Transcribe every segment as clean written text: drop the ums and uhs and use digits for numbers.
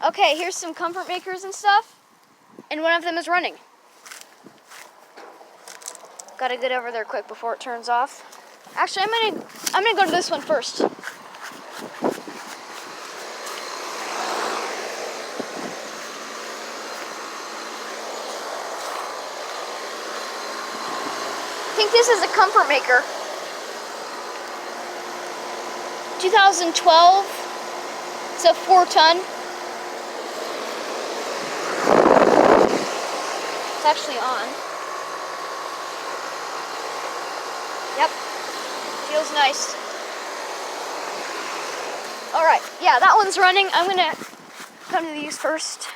Okay, here's some Comfortmakers and stuff, and one of them is running. Gotta get over there quick before it turns off. Actually, I'm gonna go to this one first. I think this is a Comfortmaker. 2012. It's a 4-ton. It's actually on. Yep. Feels nice. Alright, yeah, that one's running. I'm gonna come to these first.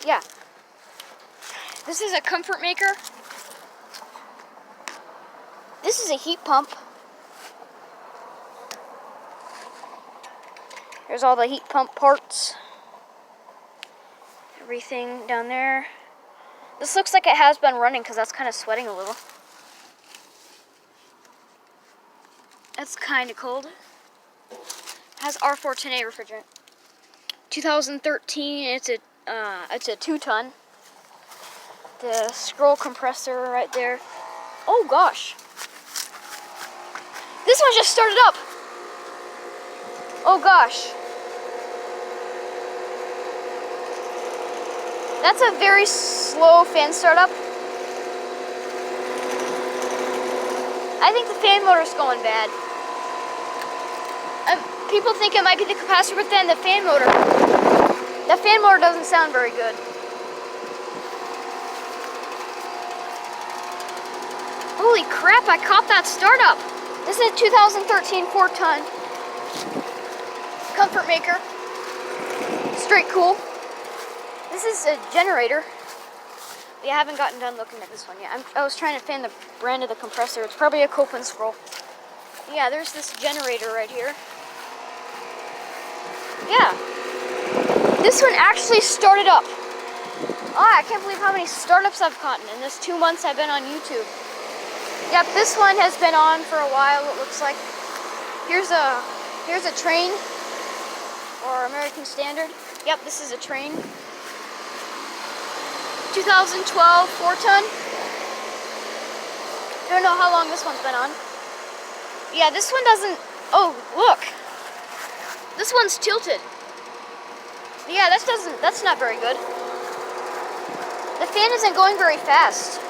Yeah. This is a Comfortmaker. This is a heat pump. There's all the heat pump parts. Everything down there. This looks like it has been running because that's kind of sweating a little. That's kind of cold. It has R410A refrigerant. 2013. It's a 2-ton. The scroll compressor right there. Oh gosh. This one just started up. Oh gosh. That's a very slow fan startup. I think the fan motor's going bad. People think it might be the capacitor, but then the fan motor doesn't sound very good. Holy crap, I caught that startup. This is a 2013 4-ton Comfortmaker. Straight cool. This is a generator. We haven't gotten done looking at this one yet. I was trying to find the brand of the compressor. It's probably a Copeland scroll. Yeah, there's this generator right here. Yeah. This one actually started up. Oh, I can't believe how many startups I've caught in this 2 months I've been on YouTube. Yep, this one has been on for a while, it looks like. Here's a Trane, or American Standard. Yep, this is a Trane. 2012 4-ton. I don't know how long this one's been on. Yeah, this one doesn't... Oh, look. This one's tilted. Yeah, that's not very good. The fan isn't going very fast.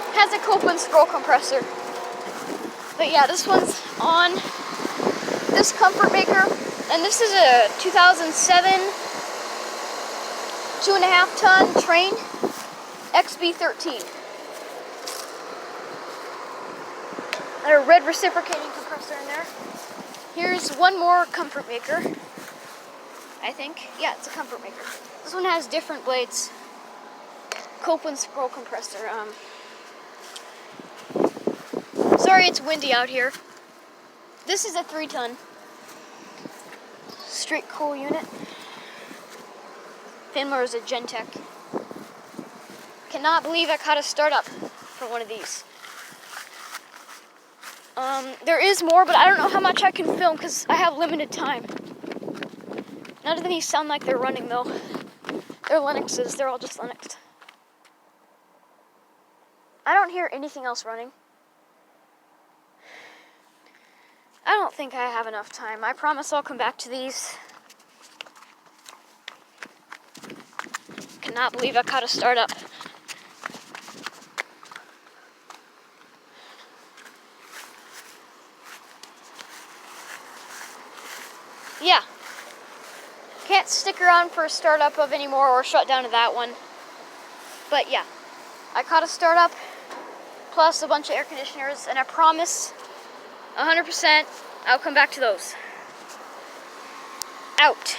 It has a Copeland scroll compressor. But yeah, this one's on. This Comfortmaker, and this is a 2007 2.5-ton Trane XB13. There's a red reciprocating compressor in there. Here's one more Comfortmaker, I think. Yeah, it's a Comfortmaker. This one has different blades. Copeland scroll compressor. Sorry it's windy out here. This is a 3-ton. Straight cool unit. Fan motor is a Gentech. Cannot believe I caught a startup for one of these. There is more, but I don't know how much I can film because I have limited time. None of these sound like they're running though. They're Linuxes, they're all just Linux. I don't hear anything else running. I don't think I have enough time. I promise I'll come back to these. Cannot believe I caught a startup. Yeah. Can't stick around for a startup of anymore or shut down to that one. But yeah. I caught a startup plus a bunch of air conditioners, and I promise 100% I'll come back to those. Out.